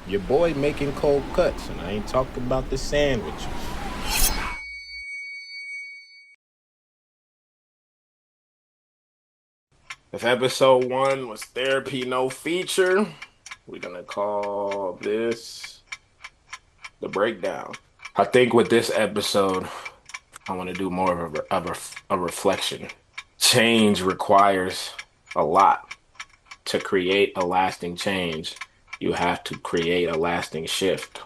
Your boy making cold cuts, and I ain't talking about the sandwiches. If episode one was therapy no feature, we're gonna call this the breakdown. I think with this episode, I want to do more of a reflection. Change requires a lot. To create a lasting change, you have to create a lasting shift.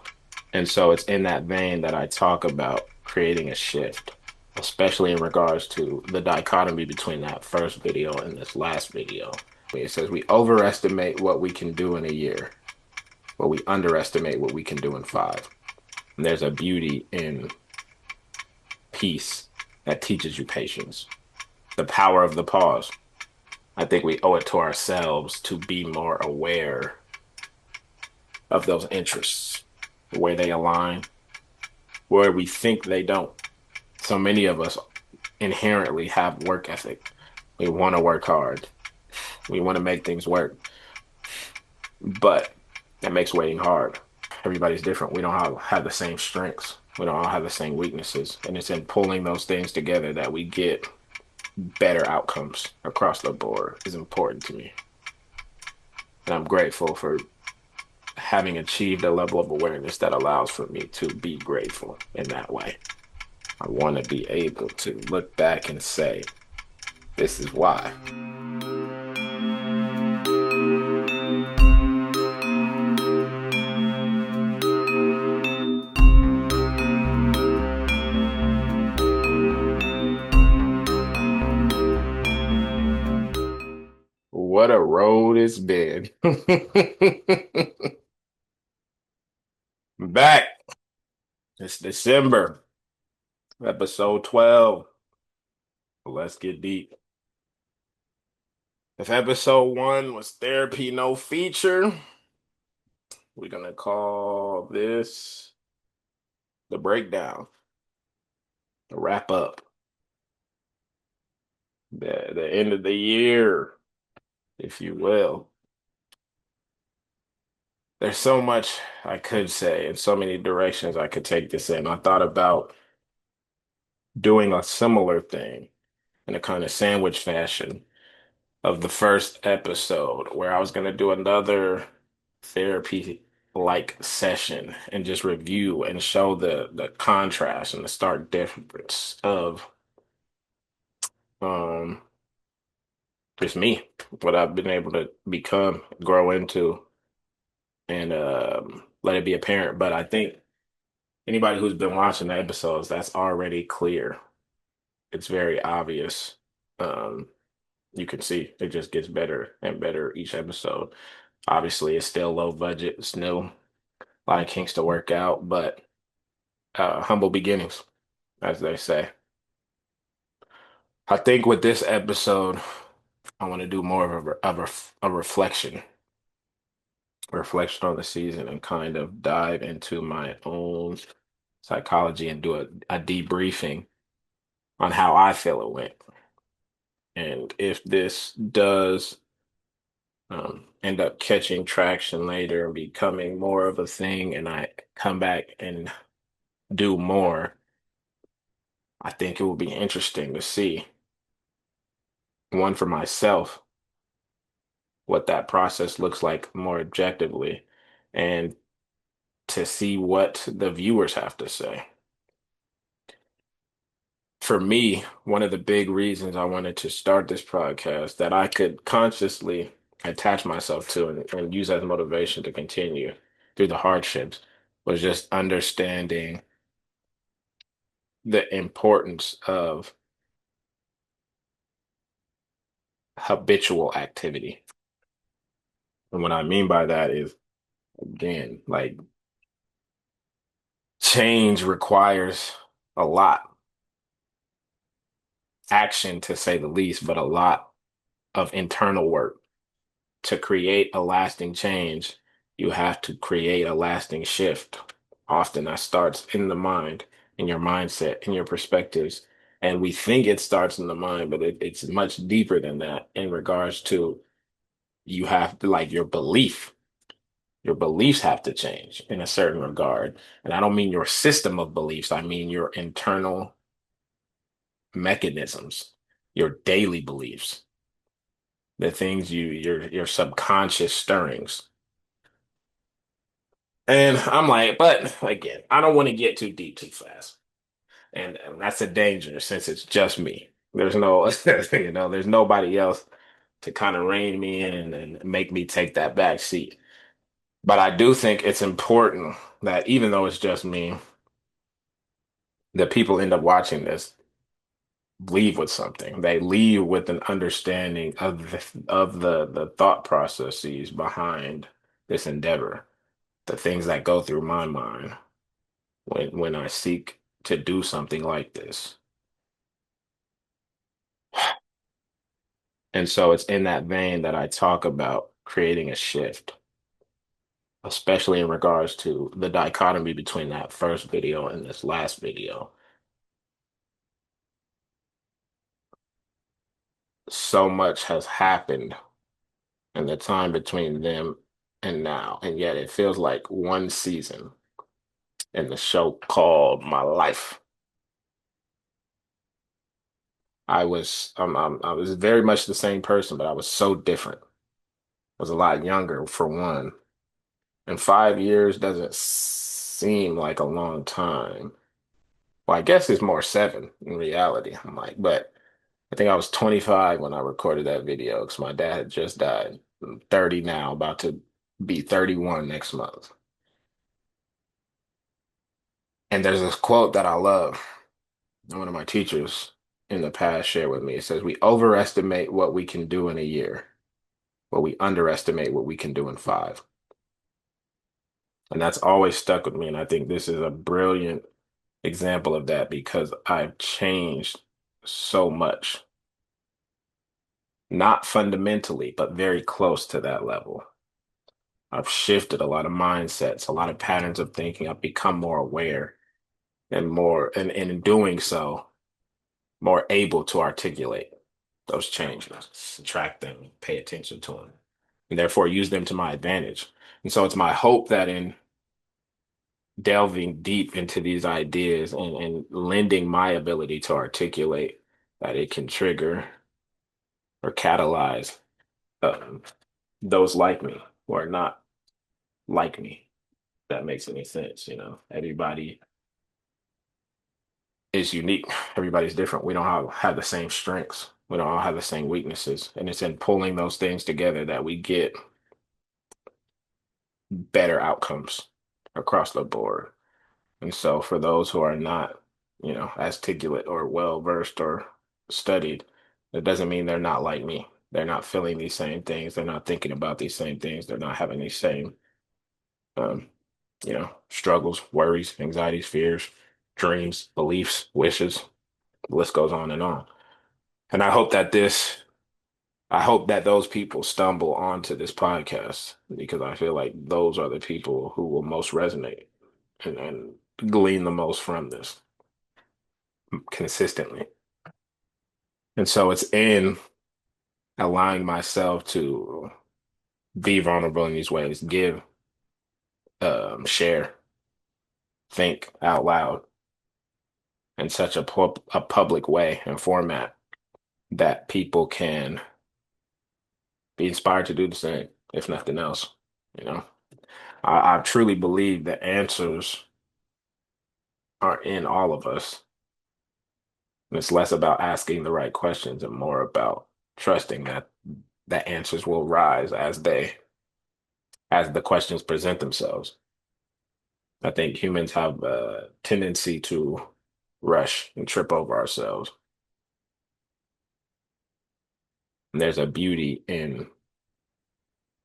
And so it's in that vein that I talk about creating a shift, especially in regards to the dichotomy between that first video and this last video. It says we overestimate what we can do in a year, but we underestimate what we can do in five. And there's a beauty in peace that teaches you patience, the power of the pause. I think we owe it to ourselves to be more aware of those interests, where they align, where we think they don't. So many of us inherently have work ethic. We want to work hard. We want to make things work, but that makes waiting hard. Everybody's different. We don't have the same strengths. We don't all have the same weaknesses. And it's in pulling those things together that we get better outcomes across the board is important to me. And I'm grateful for having achieved a level of awareness that allows for me to be grateful in that way. I want to be able to look back and say, this is why. What a road it's been. Back. It's December, episode 12. Let's get deep. If episode one was therapy no feature, we're going to call this the breakdown, the wrap up, the end of the year, if you will. There's so much I could say and so many directions I could take this in. I thought about doing a similar thing in a kind of sandwich fashion of the first episode, where I was going to do another therapy like session and just review and show the contrast and the stark difference of um just me, what I've been able to become, grow into, and let it be apparent. But I think anybody who's been watching the episodes, that's already clear. It's very obvious. Um, you can see it just gets better and better each episode. Obviously, it's still low budget, it's new, a lot of kinks to work out, but humble beginnings, as they say. I think with this episode, I want to do more of a reflection on the season and kind of dive into my own psychology and do a debriefing on how I feel it went. And if this does end up catching traction later and becoming more of a thing, and I come back and do more, I think it will be interesting to see, one, for myself, what that process looks like more objectively, and to see what the viewers have to say. For me, one of the big reasons I wanted to start this podcast that I could consciously attach myself to and use as motivation to continue through the hardships was just understanding the importance of habitual activity. And what I mean by that is, again, like change requires a lot action to say the least, but a lot of internal work. To create a lasting change, you have to create a lasting shift. Often that starts in the mind, in your mindset, in your perspectives. And we think it starts in the mind, but it's much deeper than that in regards to you have to like your belief. Your beliefs have to change in a certain regard. And I don't mean your system of beliefs, I mean your internal mechanisms, your daily beliefs, the things your subconscious stirrings. And I'm like, but again, I don't want to get too deep too fast. And that's a danger since it's just me. There's no, there's nobody else to kind of rein me in and make me take that back seat. But I do think it's important that even though it's just me, that people end up watching this leave with something. They leave with an understanding of the thought processes behind this endeavor, the things that go through my mind when I seek to do something like this. And so it's in that vein that I talk about creating a shift, especially in regards to the dichotomy between that first video and this last video. So much has happened in the time between them and now, and yet it feels like one season in the show called My Life. I was very much the same person, but I was so different. I was a lot younger for one. And 5 years doesn't seem like a long time. Well, I guess it's more seven in reality. I'm like, but I think I was 25 when I recorded that video because my dad had just died. I'm 30 now, about to be 31 next month. And there's this quote that I love. One of my teachers in the past shared with me. It says, "We overestimate what we can do in a year, but we underestimate what we can do in five." And that's always stuck with me. And I think this is a brilliant example of that because I've changed so much, not fundamentally, but very close to that level. I've shifted a lot of mindsets, a lot of patterns of thinking. I've become more aware and in doing so, more able to articulate those changes, track them, pay attention to them, and therefore use them to my advantage. And so it's my hope that in delving deep into these ideas and lending my ability to articulate, that it can trigger or catalyze um, those like me who are not like me. If that makes any sense. Everybody is unique. Everybody's different. We don't have the same strengths. We don't all have the same weaknesses. And it's in pulling those things together that we get better outcomes across the board. And so for those who are not, articulate or well versed or studied, it doesn't mean they're not like me. They're not feeling these same things. They're not thinking about these same things. They're not having these same, um, struggles, worries, anxieties, fears, dreams, beliefs, wishes. The list goes on and on. And I hope that those people stumble onto this podcast because I feel like those are the people who will most resonate and glean the most from this consistently. And so it's in allowing myself to be vulnerable in these ways, give, share, think out loud in such a public way and format that people can be inspired to do the same, if nothing else. You know, I truly believe the answers are in all of us. And it's less about asking the right questions and more about trusting that the answers will rise as the questions present themselves. I think humans have a tendency to rush and trip over ourselves. And there's a beauty in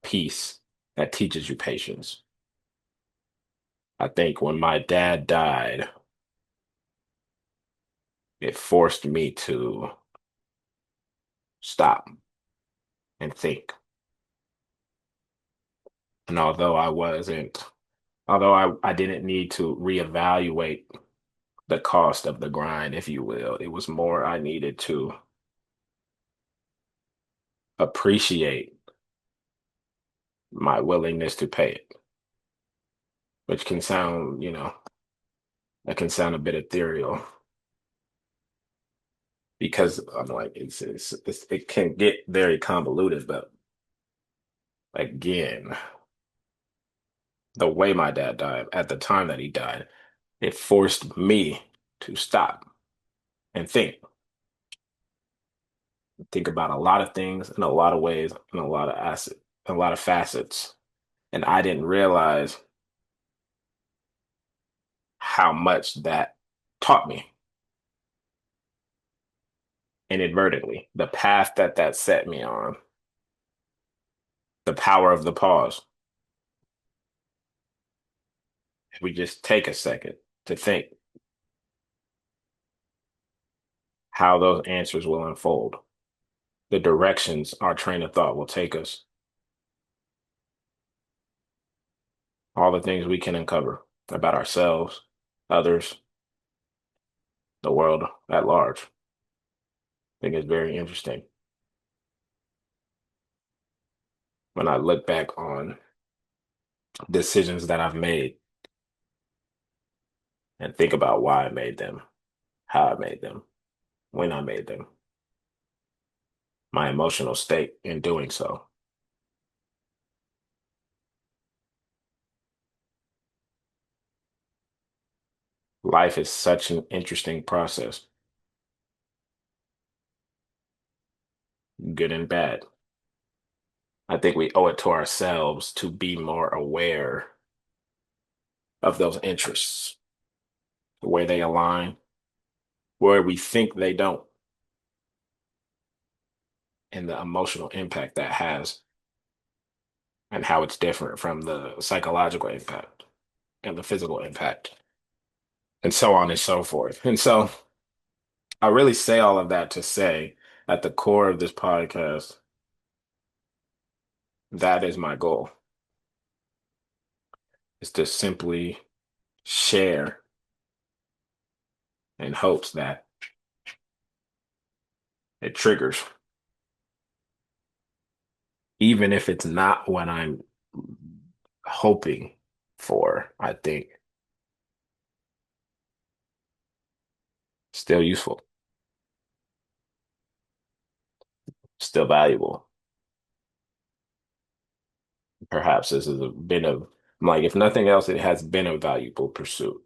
peace that teaches you patience. I think when my dad died, it forced me to stop and think. And although I didn't need to reevaluate the cost of the grind, if you will, it was more I needed to appreciate my willingness to pay it. which can sound, that can sound a bit ethereal because I'm like, it can get very convoluted, but again, the way my dad died at the time that he died, it forced me to stop and think about a lot of things in a lot of ways, in a lot of facets. And I didn't realize how much that taught me inadvertently. The path that set me on, the power of the pause. If we just take a second to think how those answers will unfold, the directions our train of thought will take us, all the things we can uncover about ourselves, others, the world at large. I think it's very interesting when I look back on decisions that I've made and think about why I made them, how I made them, when I made them, my emotional state in doing so. Life is such an interesting process, good and bad. I think we owe it to ourselves to be more aware of those interests, where they align, where we think they don't, and the emotional impact that has, and how it's different from the psychological impact and the physical impact, and so on and so forth. And so I really say all of that to say, at the core of this podcast, that is my goal, is to simply share in hopes that it triggers, even if it's not what I'm hoping for, I think still useful, still valuable. Perhaps this has been I'm like, if nothing else, it has been a valuable pursuit,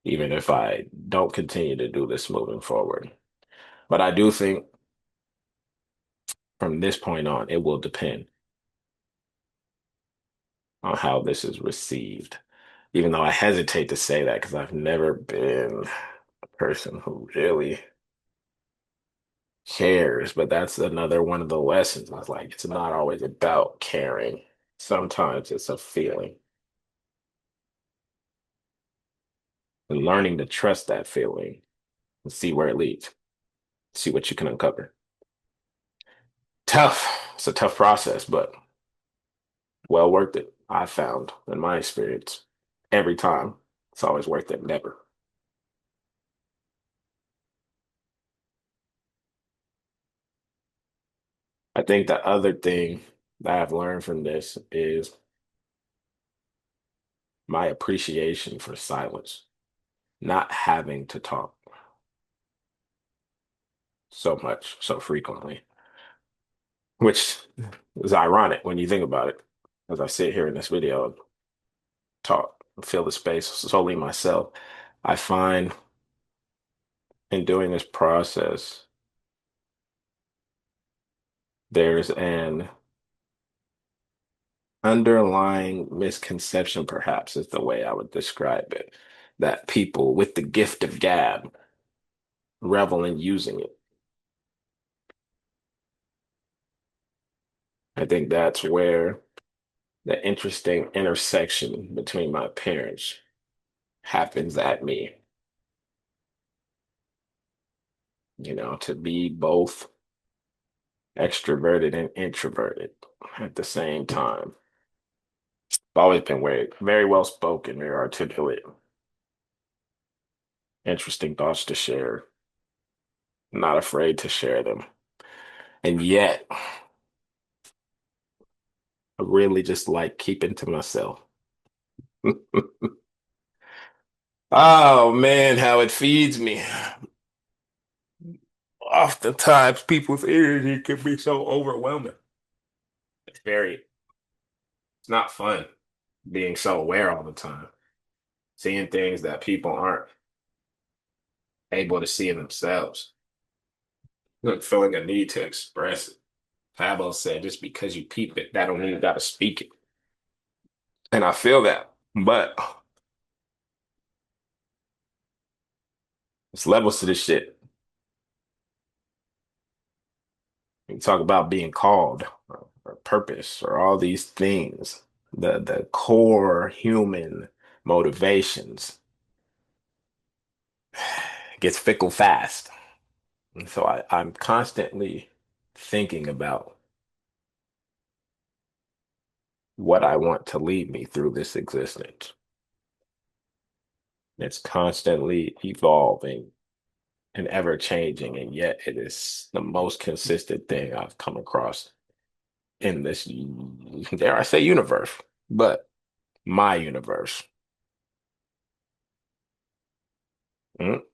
even if I don't continue to do this moving forward. But I do think from this point on, it will depend on how this is received. Even though I hesitate to say that because I've never been a person who really cares, but that's another one of the lessons. I was like, it's not always about caring. Sometimes it's a feeling and learning to trust that feeling and see where it leads, see what you can uncover. Tough. It's a tough process, but well worth it. I found in my experience every time it's always worth it. Never. I think the other thing that I've learned from this is my appreciation for silence, not having to talk so much, so frequently, which is ironic when you think about it. As I sit here in this video and talk, fill the space solely myself, I find in doing this process, there's an underlying misconception, perhaps is the way I would describe it, that people with the gift of gab revel in using it. I think that's where the interesting intersection between my parents happens at me, to be both extroverted and introverted at the same time. I've always been very well spoken, very articulate, interesting thoughts to share, not afraid to share them. And yet, I really just like keeping to myself. Oh man, how it feeds me. Oftentimes, people's energy can be so overwhelming. It's it's not fun being so aware all the time, seeing things that people aren't able to see in themselves, like feeling a need to express it. Pablo said, just because you peep it, that don't mean you got to speak it. And I feel that. But it's levels to this shit. You talk about being called or purpose or all these things, the core human motivations gets fickle fast. And so I'm constantly thinking about what I want to lead me through this existence. It's constantly evolving and ever changing, and yet it is the most consistent thing I've come across in this, dare I say, universe, but my universe.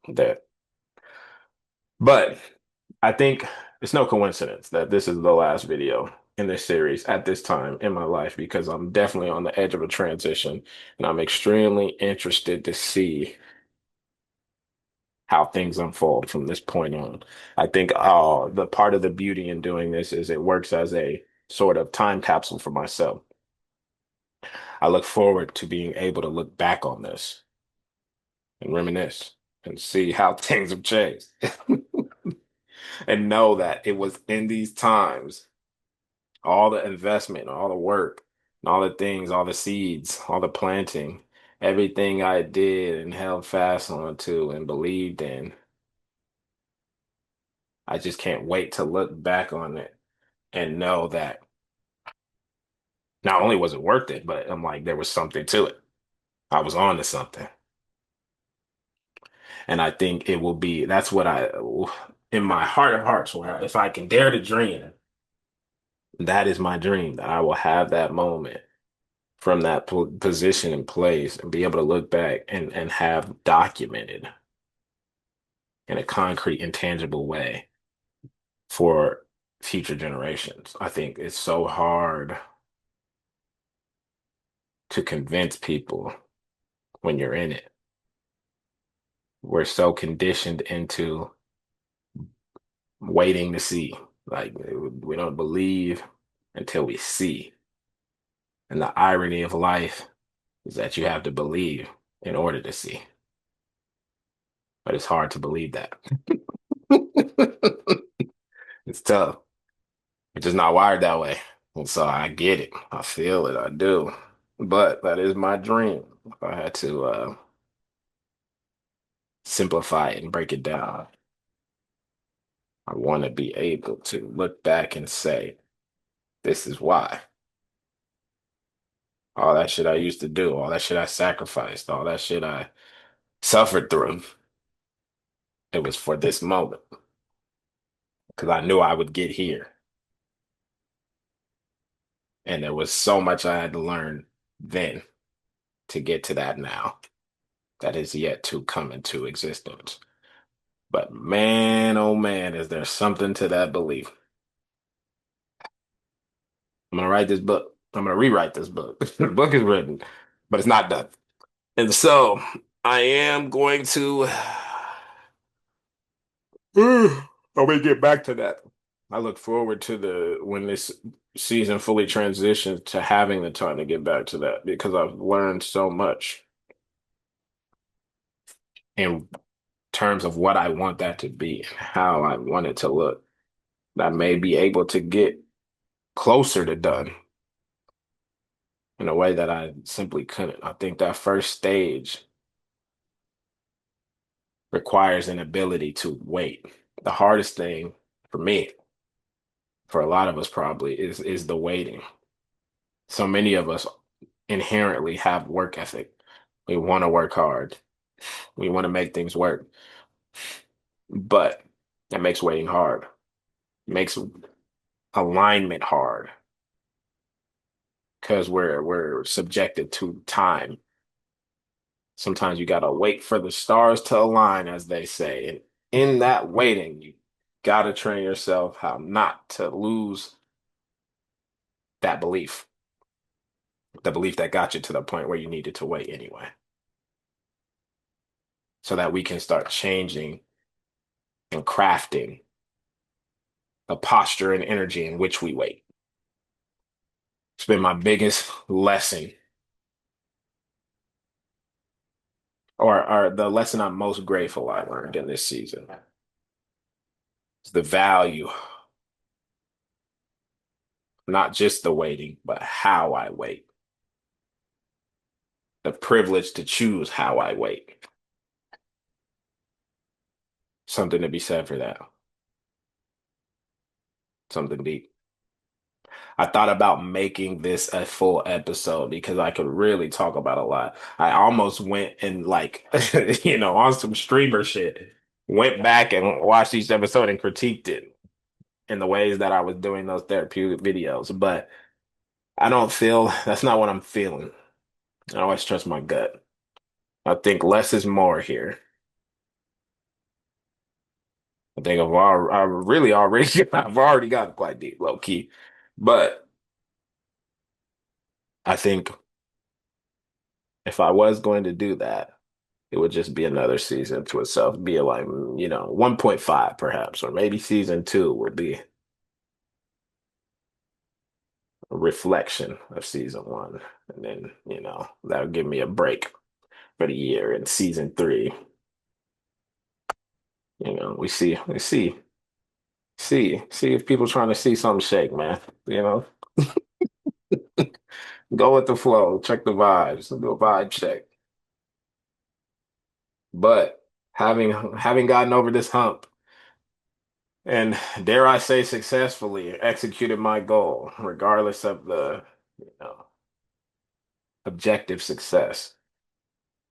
That, but I think it's no coincidence that this is the last video in this series at this time in my life because I'm definitely on the edge of a transition, and I'm extremely interested to see how things unfold from this point on. I think the part of the beauty in doing this is it works as a sort of time capsule for myself. I look forward to being able to look back on this and reminisce and see how things have changed and know that it was in these times, all the investment, all the work, and all the things, all the seeds, all the planting, everything I did and held fast onto and believed in. I just can't wait to look back on it and know that not only was it worth it, but I'm like, there was something to it. I was on to something. And I think it will be, that's what in my heart of hearts, where if I can dare to dream, that is my dream, that I will have that moment from that position and place and be able to look back and have documented in a concrete, intangible way for future generations. I think it's so hard to convince people when you're in it. We're so conditioned into waiting to see. Like we don't believe until we see. And the irony of life is that you have to believe in order to see. But it's hard to believe that. It's tough. It's just not wired that way. And so I get it. I feel it. I do. But that is my dream. If I had to simplify it and break it down, I want to be able to look back and say, this is why. All that shit I used to do, all that shit I sacrificed, all that shit I suffered through, it was for this moment because I knew I would get here. And there was so much I had to learn then to get to that now that is yet to come into existence. But man, oh man, is there something to that belief. I'm gonna write this book. I'm gonna rewrite this book. The book is written, but it's not done. And so I am going to I'm gonna get back to that. I look forward to the when this season fully transitions to having the time to get back to that because I've learned so much in terms of what I want that to be and how I want it to look. I may be able to get closer to done in a way that I simply couldn't. I think that first stage requires an ability to wait. The hardest thing for me, for a lot of us probably, is the waiting. So many of us inherently have work ethic. We want to work hard. We want to make things work. But that makes waiting hard. Makes alignment hard because we're subjected to time. Sometimes you gotta wait for the stars to align, as they say. And in that waiting, you gotta train yourself how not to lose that belief, the belief that got you to the point where you needed to wait anyway, so that we can start changing and crafting the posture and energy in which we wait. It's been my biggest lesson, or the lesson I'm most grateful I learned in this season. Is the value, not just the waiting, but how I wait. The privilege to choose how I wait. Something to be said for that. Something deep. I thought about making this a full episode because I could really talk about a lot. I almost went and like, on some streamer shit, went back and watched each episode and critiqued it in the ways that I was doing those therapeutic videos. But I don't feel that's not what I'm feeling. I always trust my gut. I think less is more here. I think I really already I've already gotten quite deep, low key. But I think if I was going to do that, it would just be another season to itself, be like, 1.5 perhaps, or maybe season two would be a reflection of season one. And then, that would give me a break for the year. And season three, we see if people trying to see something shake, man. You know, go with the flow, check the vibes, do a vibe check. But having gotten over this hump and dare I say successfully executed my goal, regardless of the, you know, objective success,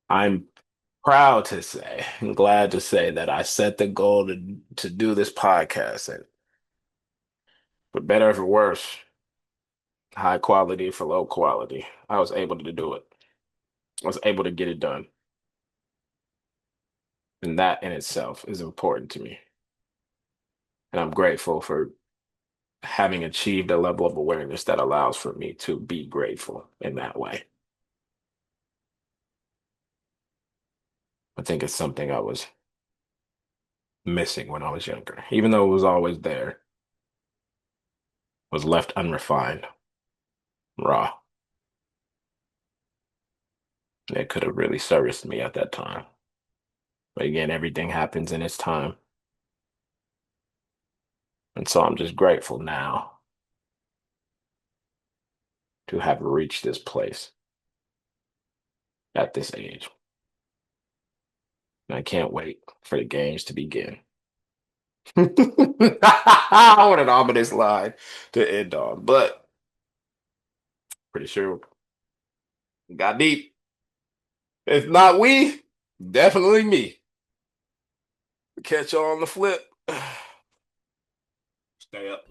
I'm proud to say, and glad to say that I set the goal to do this podcast, and for better or for worse, high quality for low quality, I was able to do it. I was able to get it done. And that in itself is important to me. And I'm grateful for having achieved a level of awareness that allows for me to be grateful in that way. I think it's something I was missing when I was younger, even though it was always there, was left unrefined, raw. It could have really serviced me at that time. But again, everything happens in its time. And so I'm just grateful now to have reached this place at this age. And I can't wait for the games to begin. What an ominous line to end on, but pretty sure we got deep. If not we, definitely me. Catch y'all on the flip. Stay up.